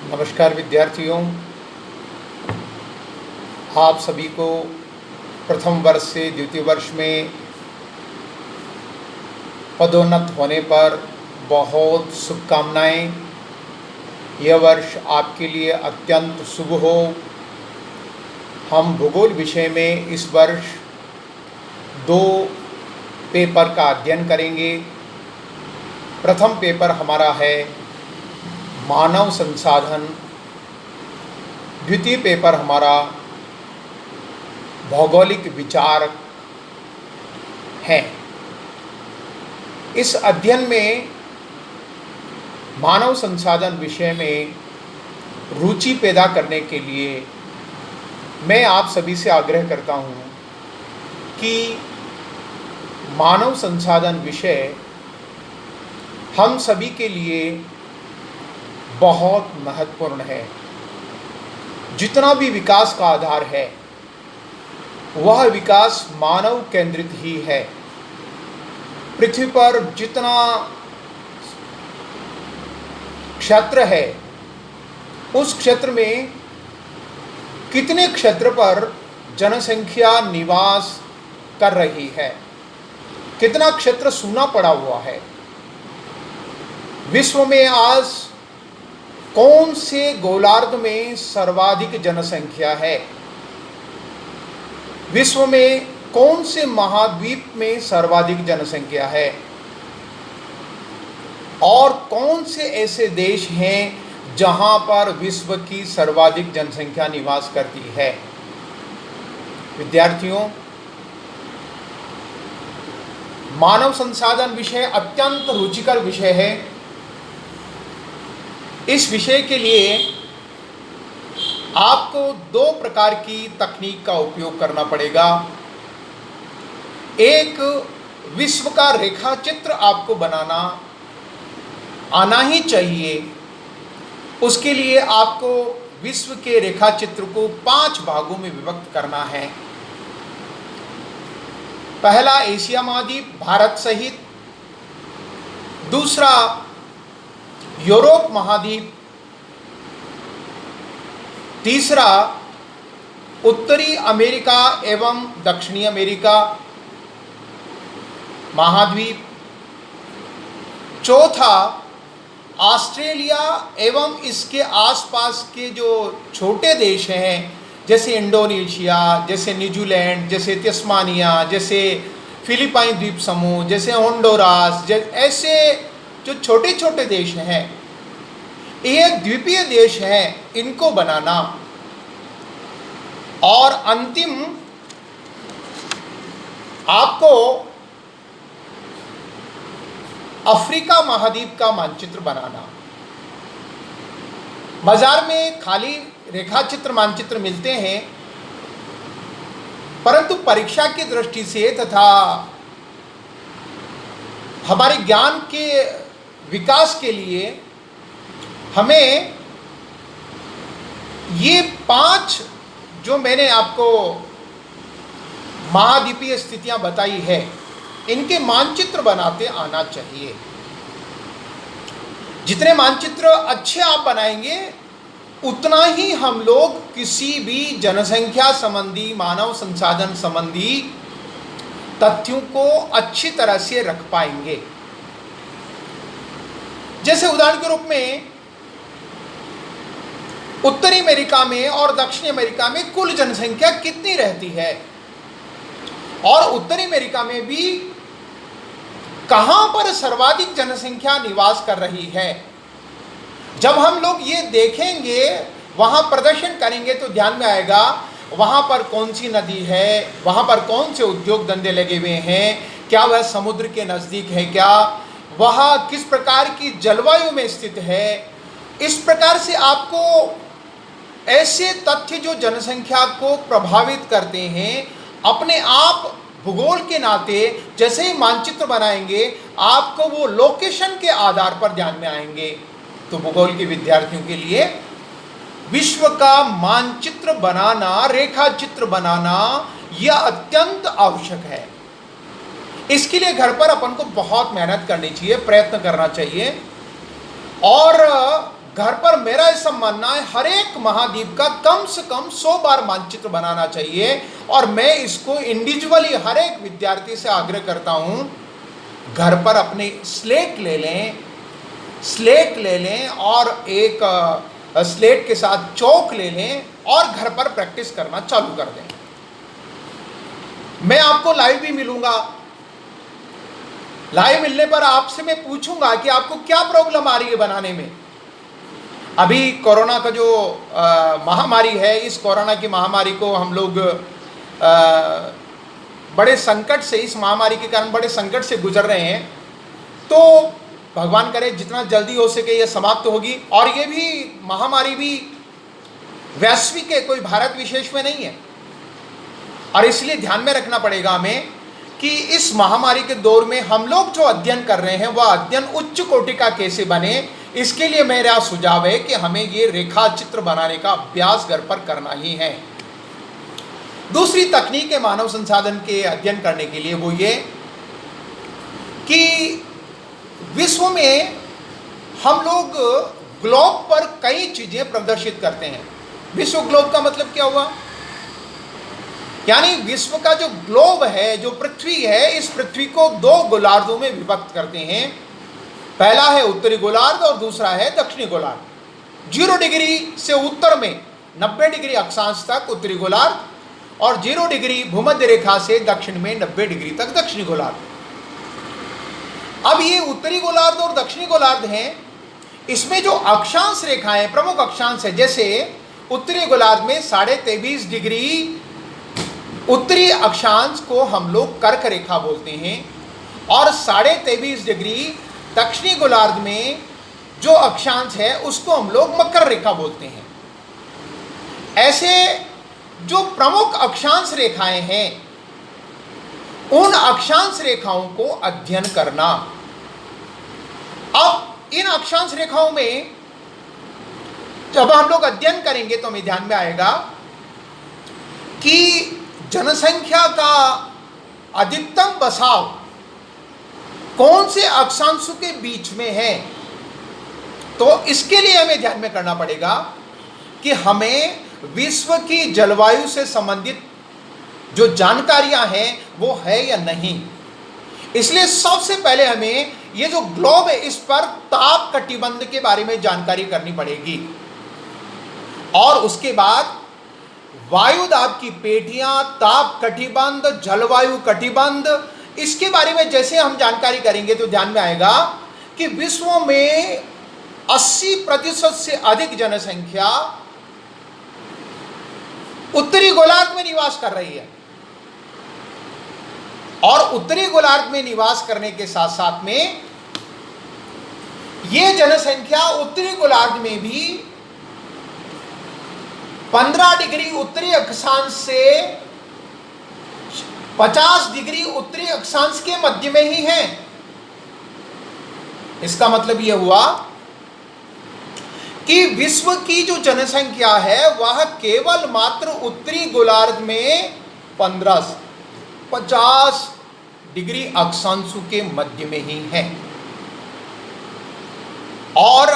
नमस्कार विद्यार्थियों, आप सभी को प्रथम वर्ष से द्वितीय वर्ष में पदोन्नत होने पर बहुत शुभकामनाएं। यह वर्ष आपके लिए अत्यंत शुभ हो। हम भूगोल विषय में इस वर्ष 2 पेपर का अध्ययन करेंगे। प्रथम पेपर हमारा है मानव संसाधन, द्वितीय पेपर हमारा भौगोलिक विचार है। इस अध्ययन में मानव संसाधन विषय में रुचि पैदा करने के लिए मैं आप सभी से आग्रह करता हूँ कि मानव संसाधन विषय हम सभी के लिए बहुत महत्वपूर्ण है। जितना भी विकास का आधार है वह विकास मानव केंद्रित ही है। पृथ्वी पर जितना क्षेत्र है उस क्षेत्र में कितने क्षेत्र पर जनसंख्या निवास कर रही है, कितना क्षेत्र सूना पड़ा हुआ है। विश्व में आज कौन से गोलार्ध में सर्वाधिक जनसंख्या है, विश्व में कौन से महाद्वीप में सर्वाधिक जनसंख्या है, और कौन से ऐसे देश हैं जहां पर विश्व की सर्वाधिक जनसंख्या निवास करती है। विद्यार्थियों, मानव संसाधन विषय अत्यंत रुचिकर विषय है। इस विषय के लिए आपको 2 प्रकार की तकनीक का उपयोग करना पड़ेगा। एक, विश्व का रेखा चित्र आपको बनाना आना ही चाहिए। उसके लिए आपको विश्व के रेखा चित्र को 5 भागों में विभक्त करना है। पहला, एशिया महाद्वीप भारत सहित। दूसरा, यूरोप महाद्वीप। तीसरा, उत्तरी अमेरिका एवं दक्षिणी अमेरिका महाद्वीप। चौथा, ऑस्ट्रेलिया एवं इसके आसपास के जो छोटे देश हैं, जैसे इंडोनेशिया, जैसे न्यूजीलैंड, जैसे तस्मानिया, जैसे फिलीपाइन द्वीप समूह, जैसे होंडुरास, ऐसे जो छोटे छोटे देश हैं, ये द्वीपीय देश हैं, इनको बनाना। और अंतिम, आपको अफ्रीका महाद्वीप का मानचित्र बनाना। बाजार में खाली रेखाचित्र मानचित्र मिलते हैं, परंतु परीक्षा की दृष्टि से तथा हमारे ज्ञान के विकास के लिए हमें ये 5 जो मैंने आपको महाद्वीपीय स्थितियां बताई है, इनके मानचित्र बनाते आना चाहिए। जितने मानचित्र अच्छे आप बनाएंगे उतना ही हम लोग किसी भी जनसंख्या संबंधी, मानव संसाधन संबंधी तथ्यों को अच्छी तरह से रख पाएंगे। जैसे उदाहरण के रूप में उत्तरी अमेरिका में और दक्षिणी अमेरिका में कुल जनसंख्या कितनी रहती है, और उत्तरी अमेरिका में भी कहां पर सर्वाधिक जनसंख्या निवास कर रही है। जब हम लोग ये देखेंगे, वहां प्रदर्शन करेंगे, तो ध्यान में आएगा वहां पर कौन सी नदी है, वहां पर कौन से उद्योग धंधे लगे हुए हैं, क्या वह समुद्र के नज़दीक है, क्या वह किस प्रकार की जलवायु में स्थित है। इस प्रकार से आपको ऐसे तथ्य जो जनसंख्या को प्रभावित करते हैं, अपने आप भूगोल के नाते जैसे ही मानचित्र बनाएंगे आपको वो लोकेशन के आधार पर ध्यान में आएंगे। तो भूगोल के विद्यार्थियों के लिए विश्व का मानचित्र बनाना, रेखा चित्र बनाना, यह अत्यंत आवश्यक है। इसके लिए घर पर अपन को बहुत मेहनत करनी चाहिए, प्रयत्न करना चाहिए। और घर पर मेरा ऐसा मानना है हर एक महाद्वीप का कम से कम 100 बार मानचित्र बनाना चाहिए। और मैं इसको इंडिविजुअली हर एक विद्यार्थी से आग्रह करता हूं, घर पर अपने स्लेट ले लें और एक स्लेट के साथ चौक ले लें और घर पर प्रैक्टिस करना चालू कर दें। मैं आपको लाइव भी मिलूंगा। लाइव मिलने पर आपसे मैं पूछूंगा कि आपको क्या प्रॉब्लम आ रही है बनाने में। अभी कोरोना का जो महामारी है, इस कोरोना की महामारी को हम लोग बड़े संकट से, इस महामारी के कारण बड़े संकट से गुजर रहे हैं। तो भगवान करे जितना जल्दी हो सके ये समाप्त होगी। और ये भी महामारी भी वैश्विक है, कोई भारत विशेष में नहीं है। और इसलिए ध्यान में रखना पड़ेगा हमें कि इस महामारी के दौर में हम लोग जो अध्ययन कर रहे हैं वह अध्ययन उच्च कोटि का कैसे बने, इसके लिए मेरा सुझाव है कि हमें ये रेखा चित्र बनाने का अभ्यास घर पर करना ही है। दूसरी तकनीक है मानव संसाधन के अध्ययन करने के लिए, वो ये कि विश्व में हम लोग ग्लोब पर कई चीजें प्रदर्शित करते हैं। विश्व ग्लोब का मतलब क्या हुआ? यानी विश्व का जो ग्लोब है, जो पृथ्वी है, इस पृथ्वी को दो गोलार्धों में विभक्त करते हैं। पहला है उत्तरी गोलार्ध और दूसरा है दक्षिणी गोलार्ध। 0 डिग्री से उत्तर में 90 डिग्री अक्षांश तक उत्तरी गोलार्ध और 0 डिग्री भूमध्य रेखा से दक्षिण में 90 डिग्री तक दक्षिणी गोलार्ध। अब ये उत्तरी गोलार्ध और दक्षिणी गोलार्ध हैं, इसमें जो अक्षांश रेखाएं, प्रमुख अक्षांश है, जैसे उत्तरी गोलार्ध में 23.5 डिग्री उत्तरी अक्षांश को हम लोग कर्क रेखा बोलते हैं और 23.5 डिग्री दक्षिणी गोलार्ध में जो अक्षांश है उसको हम लोग मकर रेखा बोलते हैं। ऐसे जो प्रमुख अक्षांश रेखाएं हैं, उन अक्षांश रेखाओं को अध्ययन करना। अब इन अक्षांश रेखाओं में जब हम लोग अध्ययन करेंगे तो हमें ध्यान में आएगा कि जनसंख्या का अधिकतम बसाव कौन से अक्षांशों के बीच में है। तो इसके लिए हमें ध्यान में करना पड़ेगा कि हमें विश्व की जलवायु से संबंधित जो जानकारियां हैं वो है या नहीं। इसलिए सबसे पहले हमें ये जो ग्लोब है इस पर ताप कटिबंध के बारे में जानकारी करनी पड़ेगी और उसके बाद वायु दाब की पेटियां, ताप कटिबंध, जलवायु कटिबंध, इसके बारे में जैसे हम जानकारी करेंगे तो ध्यान में आएगा कि विश्व में 80% से अधिक जनसंख्या उत्तरी गोलार्ध में निवास कर रही है और उत्तरी गोलार्ध में निवास करने के साथ साथ में यह जनसंख्या उत्तरी गोलार्ध में भी 15 डिग्री उत्तरी अक्षांश से 50 डिग्री उत्तरी अक्षांश के मध्य में ही है। इसका मतलब यह हुआ कि विश्व की जो जनसंख्या है वह केवल मात्र उत्तरी गोलार्ध में 50 डिग्री अक्षांशों के मध्य में ही है। और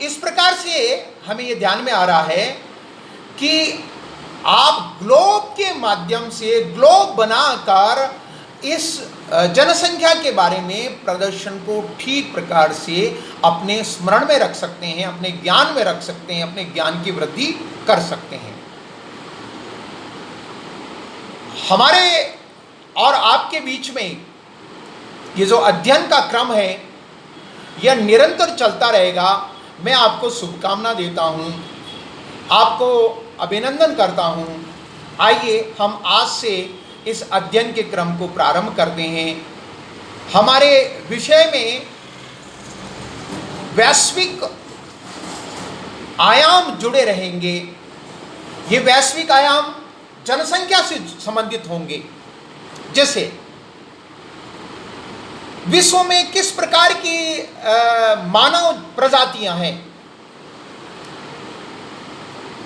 इस प्रकार से हमें यह ध्यान में आ रहा है कि आप ग्लोब के माध्यम से ग्लोब बनाकर इस जनसंख्या के बारे में प्रदर्शन को ठीक प्रकार से अपने स्मरण में रख सकते हैं, अपने ज्ञान में रख सकते हैं, अपने ज्ञान की वृद्धि कर सकते हैं। हमारे और आपके बीच में ये जो अध्ययन का क्रम है यह निरंतर चलता रहेगा। मैं आपको शुभकामना देता हूँ, आपको अभिनंदन करता हूँ। आइए हम आज से इस अध्ययन के क्रम को प्रारंभ करते हैं। हमारे विषय में वैश्विक आयाम जुड़े रहेंगे। ये वैश्विक आयाम जनसंख्या से संबंधित होंगे, जैसे विश्व में किस प्रकार की मानव प्रजातियां हैं,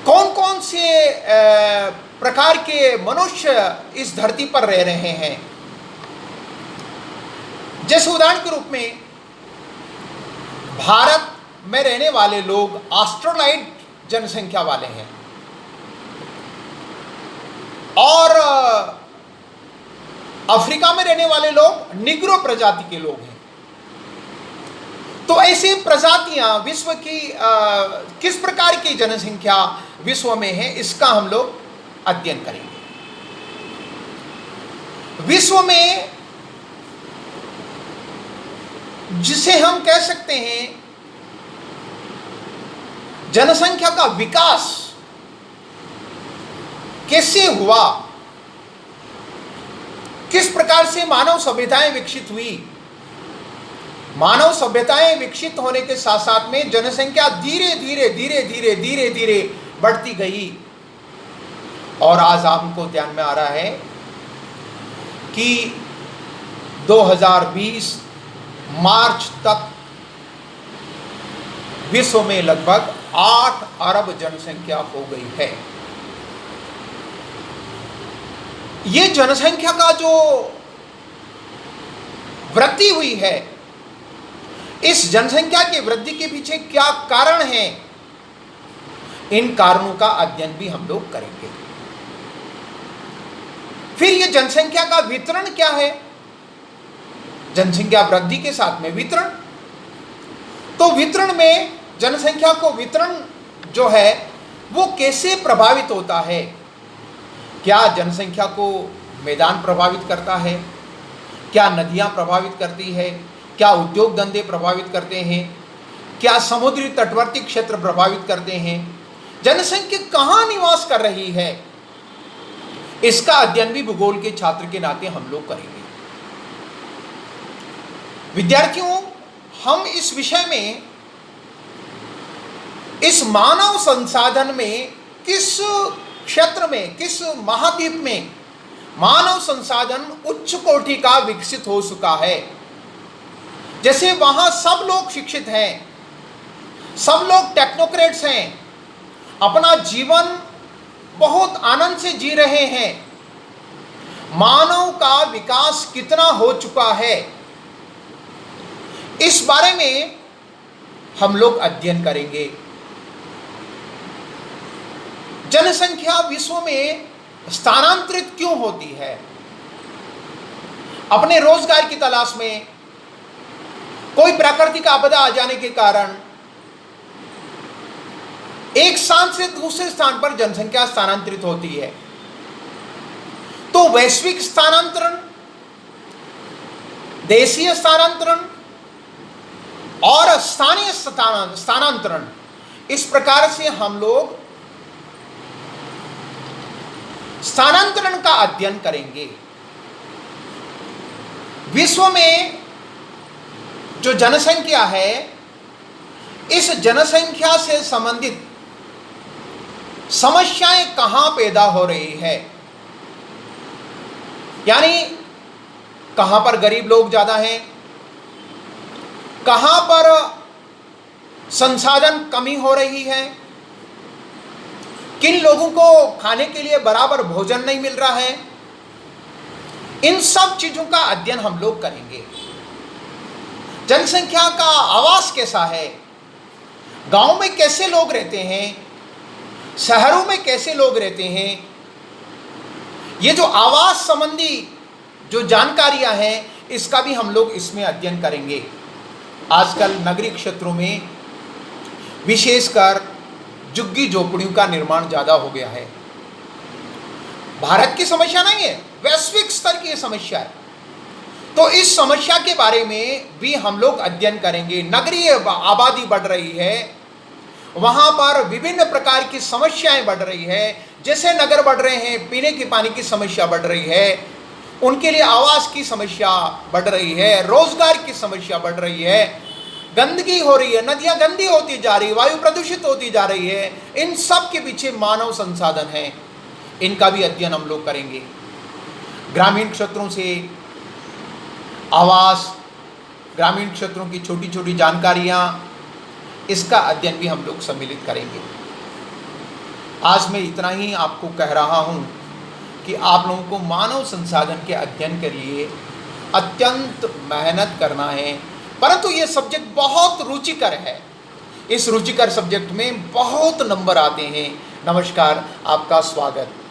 कौन कौन से प्रकार के मनुष्य इस धरती पर रह रहे हैं। जैसे उदाहरण के रूप में भारत में रहने वाले लोग ऑस्ट्रेलाइड जनसंख्या वाले हैं और अफ्रीका में रहने वाले लोग निग्रो प्रजाति के लोग हैं। तो ऐसी प्रजातियां विश्व की किस प्रकार की जनसंख्या विश्व में है, इसका हम लोग अध्ययन करेंगे। विश्व में जिसे हम कह सकते हैं जनसंख्या का विकास कैसे हुआ, किस प्रकार से मानव सभ्यताएं विकसित हुई, मानव सभ्यताएं विकसित होने के साथ साथ में जनसंख्या धीरे धीरे धीरे धीरे धीरे धीरे बढ़ती गई और आज हमको ध्यान में आ रहा है कि 2020 मार्च तक विश्व में लगभग 8 अरब जनसंख्या हो गई है। ये जनसंख्या का जो वृद्धि हुई है, इस जनसंख्या की वृद्धि के पीछे क्या कारण है, इन कारणों का अध्ययन भी हम लोग करेंगे। फिर ये जनसंख्या का वितरण क्या है, जनसंख्या वृद्धि के साथ में वितरण, तो वितरण में जनसंख्या को वितरण जो है वो कैसे प्रभावित होता है, क्या जनसंख्या को मैदान प्रभावित करता है, क्या नदियां प्रभावित करती है, क्या उद्योग धंधे प्रभावित करते हैं, क्या समुद्री तटवर्ती क्षेत्र प्रभावित करते हैं, जनसंख्या कहाँ निवास कर रही है, इसका अध्ययन भी भूगोल के छात्र के नाते हम लोग करेंगे। विद्यार्थियों, हम इस विषय में, इस मानव संसाधन में किस क्षेत्र में, किस महाद्वीप में मानव संसाधन उच्च कोटि का विकसित हो चुका है, जैसे वहां सब लोग शिक्षित हैं, सब लोग टेक्नोक्रेट्स हैं, अपना जीवन बहुत आनंद से जी रहे हैं, मानव का विकास कितना हो चुका है, इस बारे में हम लोग अध्ययन करेंगे। जनसंख्या विश्व में स्थानांतरित क्यों होती है, अपने रोजगार की तलाश में, कोई प्राकृतिक आपदा आ जाने के कारण एक स्थान से दूसरे स्थान पर जनसंख्या स्थानांतरित होती है। तो वैश्विक स्थानांतरण, देशीय स्थानांतरण और स्थानीय स्थानांतरण, इस प्रकार से हम लोग स्थानांतरण का अध्ययन करेंगे। विश्व में जो जनसंख्या है, इस जनसंख्या से संबंधित समस्याएं कहां पैदा हो रही है, यानी कहां पर गरीब लोग ज्यादा हैं, कहां पर संसाधन कमी हो रही है, किन लोगों को खाने के लिए बराबर भोजन नहीं मिल रहा है, इन सब चीजों का अध्ययन हम लोग करेंगे। जनसंख्या का आवास कैसा है, गांव में कैसे लोग रहते हैं, शहरों में कैसे लोग रहते हैं, ये जो आवास संबंधी जो जानकारियां हैं, इसका भी हम लोग इसमें अध्ययन करेंगे। आजकल नगरीय क्षेत्रों में विशेषकर झुग्गी झोपड़ियों का निर्माण ज़्यादा हो गया है। भारत की समस्या नहीं है, वैश्विक स्तर की समस्या है। तो इस समस्या के बारे में भी हम लोग अध्ययन करेंगे। नगरीय आबादी बढ़ रही है, वहाँ पर विभिन्न प्रकार की समस्याएं बढ़ रही है, जैसे नगर बढ़ रहे हैं, पीने के पानी की समस्या बढ़ रही है, उनके लिए आवास की समस्या बढ़ रही है, रोजगार की समस्या बढ़ रही है, गंदगी हो रही है, नदियाँ गंदी होती जा रही है, वायु प्रदूषित होती जा रही है। इन सब के पीछे मानव संसाधन है, इनका भी अध्ययन हम लोग करेंगे। ग्रामीण क्षेत्रों से आवास, ग्रामीण क्षेत्रों की छोटी छोटी जानकारियाँ, इसका अध्ययन भी हम लोग सम्मिलित करेंगे। आज मैं इतना ही आपको कह रहा हूँ कि आप लोगों को मानव संसाधन के अध्ययन के लिए अत्यंत मेहनत करना है, परंतु ये सब्जेक्ट बहुत रुचिकर है। इस रुचिकर सब्जेक्ट में बहुत नंबर आते हैं। नमस्कार, आपका स्वागत।